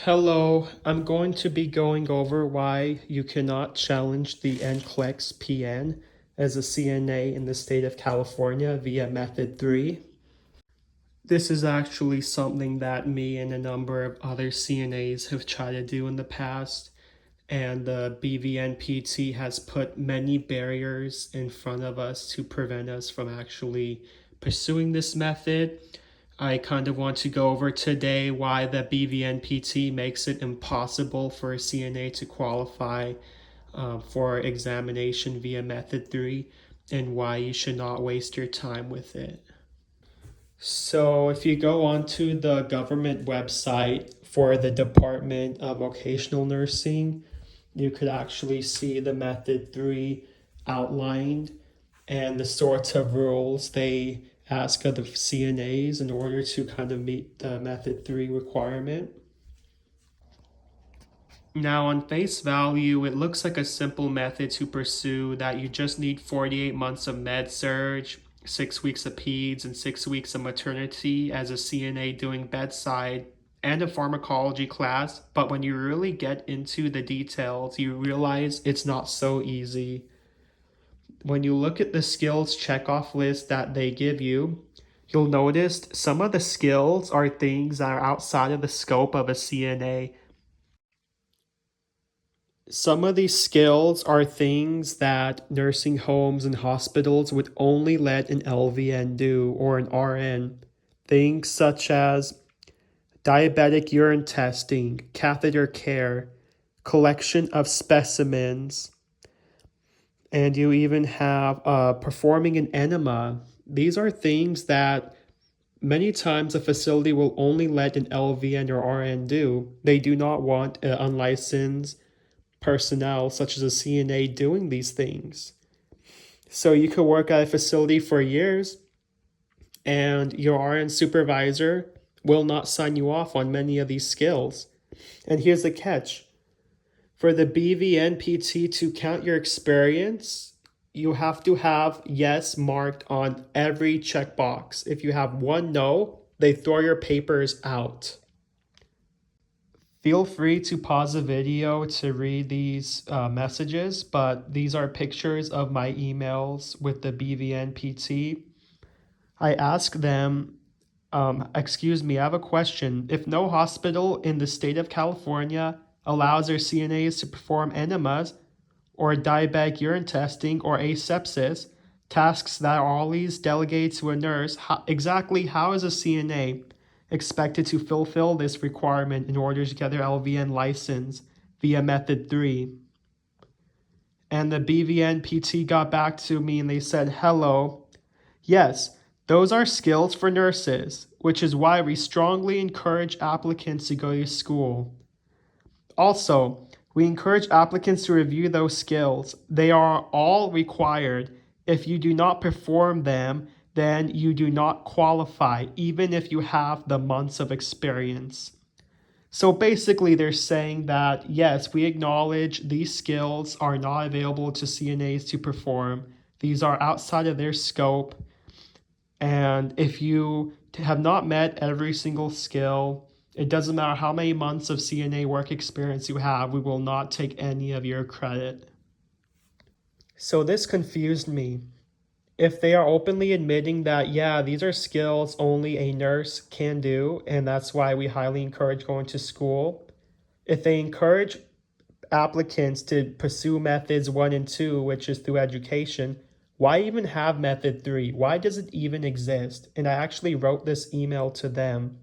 Hello, I'm going to be going over why you cannot challenge the NCLEX-PN as a CNA in the state of California via Method 3. This is actually something that me and a number of other CNAs have tried to do in the past, and the BVNPT has put many barriers in front of us to prevent us from actually pursuing this method. I kind of want to go over today why the BVNPT makes it impossible for a CNA to qualify for examination via Method 3 and why you should not waste your time with it. So if you go onto the government website for the Department of Vocational Nursing, you could actually see the Method 3 outlined and the sorts of rules they ask of the CNAs in order to kind of meet the Method 3 requirement. Now, on face value, it looks like a simple method to pursue that you just need 48 months of med surg, 6 weeks of peds, and 6 weeks of maternity as a CNA doing bedside and a pharmacology class. But when you really get into the details, you realize it's not so easy. When you look at the skills checkoff list that they give you, you'll notice some of the skills are things that are outside of the scope of a CNA. Some of these skills are things that nursing homes and hospitals would only let an LVN do or an RN. Things such as diabetic urine testing, catheter care, collection of specimens, and you even have performing an enema. These are things that many times a facility will only let an LVN or RN do. They do not want unlicensed personnel such as a CNA doing these things. So you could work at a facility for years and your RN supervisor will not sign you off on many of these skills. And here's the catch. For the BVNPT to count your experience, you have to have yes marked on every checkbox. If you have one no, they throw your papers out. Feel free to pause the video to read these messages, but these are pictures of my emails with the BVNPT. I ask them, excuse me, I have a question. If no hospital in the state of California allows their CNAs to perform enemas or diabetic urine testing or asepsis, tasks that are always delegated to a nurse, exactly how is a CNA expected to fulfill this requirement in order to get their LVN license via Method 3? And the BVNPT got back to me and they said, hello, yes, those are skills for nurses, which is why we strongly encourage applicants to go to school. Also, we encourage applicants to review those skills. They are all required. If you do not perform them, then you do not qualify, even if you have the months of experience. So basically, they're saying that, yes, we acknowledge these skills are not available to CNAs to perform. These are outside of their scope. And if you have not met every single skill, it doesn't matter how many months of CNA work experience you have, we will not take any of your credit. So this confused me. If they are openly admitting that, yeah, these are skills only a nurse can do, and that's why we highly encourage going to school, if they encourage applicants to pursue methods 1 and 2, which is through education, why even have Method 3? Why does it even exist? And I actually wrote this email to them.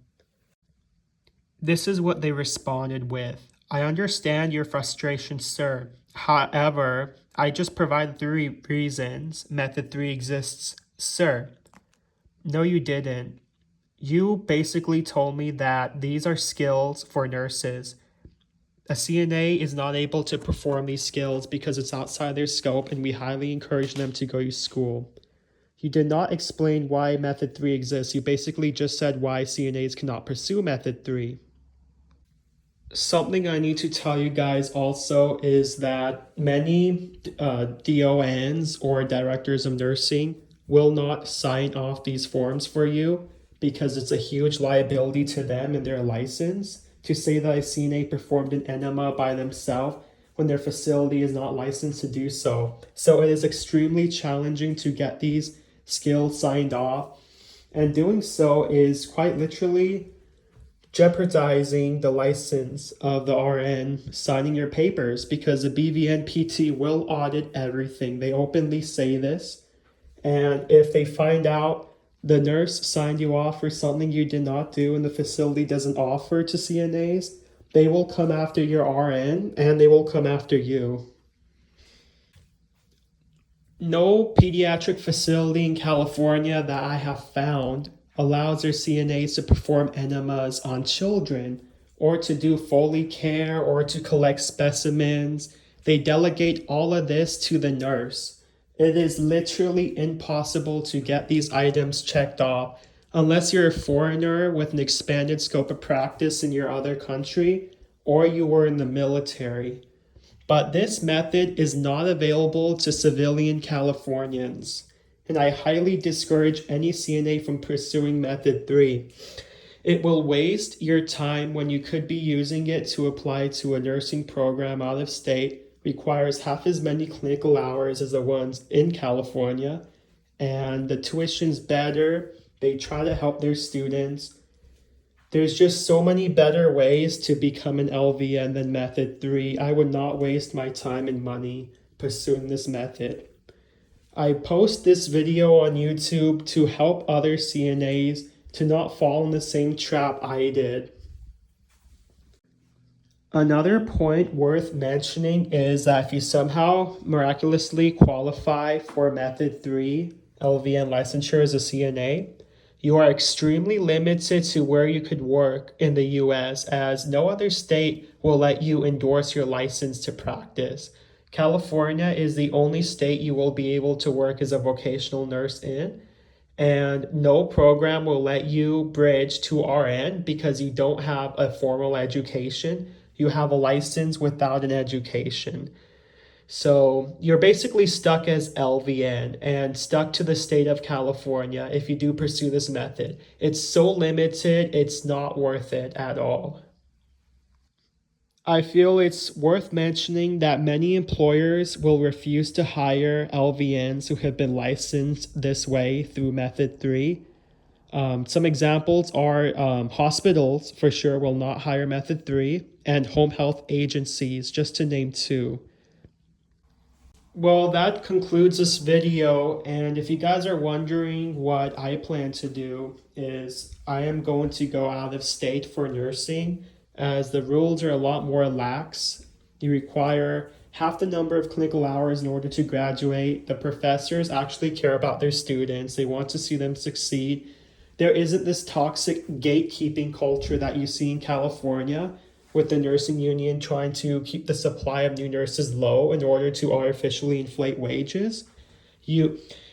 This is what they responded with. I understand your frustration, sir. However, I just provided 3 reasons Method 3 exists, sir. No, you didn't. You basically told me that these are skills for nurses. A CNA is not able to perform these skills because it's outside their scope, and we highly encourage them to go to school. You did not explain why Method 3 exists. You basically just said why CNAs cannot pursue Method 3. Something I need to tell you guys also is that many DONs or directors of nursing will not sign off these forms for you because it's a huge liability to them and their license. to say that a CNA performed an enema by themselves when their facility is not licensed to do so. So it is extremely challenging to get these skills signed off, and doing so is quite literally jeopardizing the license of the RN signing your papers, because the BVNPT will audit everything. They openly say this. And if they find out the nurse signed you off for something you did not do and the facility doesn't offer to CNAs, they will come after your RN and they will come after you. No pediatric facility in California that I have found allows their CNAs to perform enemas on children or to do Foley care or to collect specimens. They delegate all of this to the nurse. It is literally impossible to get these items checked off unless you're a foreigner with an expanded scope of practice in your other country or you were in the military. But this method is not available to civilian Californians, and I highly discourage any CNA from pursuing Method 3. It will waste your time when you could be using it to apply to a nursing program out of state, requires half as many clinical hours as the ones in California, and the tuition's better. They try to help their students. There's just so many better ways to become an LVN than Method 3. I would not waste my time and money pursuing this method. I post this video on YouTube to help other CNAs to not fall in the same trap I did. Another point worth mentioning is that if you somehow miraculously qualify for Method 3 LVN licensure as a CNA, you are extremely limited to where you could work in the US, as no other state will let you endorse your license to practice. California is the only state you will be able to work as a vocational nurse in, and no program will let you bridge to RN because you don't have a formal education. You have a license without an education. So you're basically stuck as LVN and stuck to the state of California if you do pursue this method. It's so limited, it's not worth it at all. I feel it's worth mentioning that many employers will refuse to hire LVNs who have been licensed this way through Method 3. Some examples are hospitals for sure will not hire Method 3, and home health agencies, just to name two. Well, that concludes this video, and if you guys are wondering what I plan to do is I am going to go out of state for nursing, as the rules are a lot more lax. You require half the number of clinical hours in order to graduate. The professors actually care about their students. They want to see them succeed. There isn't this toxic gatekeeping culture that you see in California, with the nursing union trying to keep the supply of new nurses low in order to artificially inflate wages.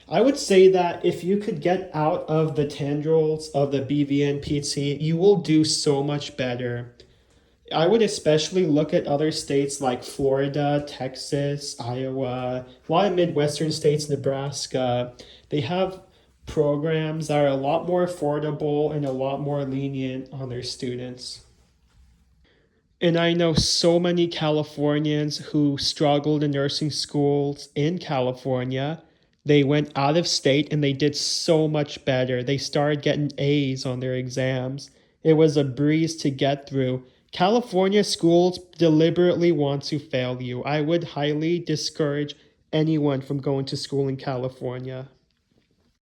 I would say that if you could get out of the tendrils of the BVNPT, you will do so much better. I would especially look at other states like Florida, Texas, Iowa, a lot of Midwestern states, Nebraska. They have programs that are a lot more affordable and a lot more lenient on their students. And I know so many Californians who struggled in nursing schools in California. They went out of state and they did so much better. They started getting A's on their exams. It was a breeze to get through. California schools deliberately want to fail you. I would highly discourage anyone from going to school in California.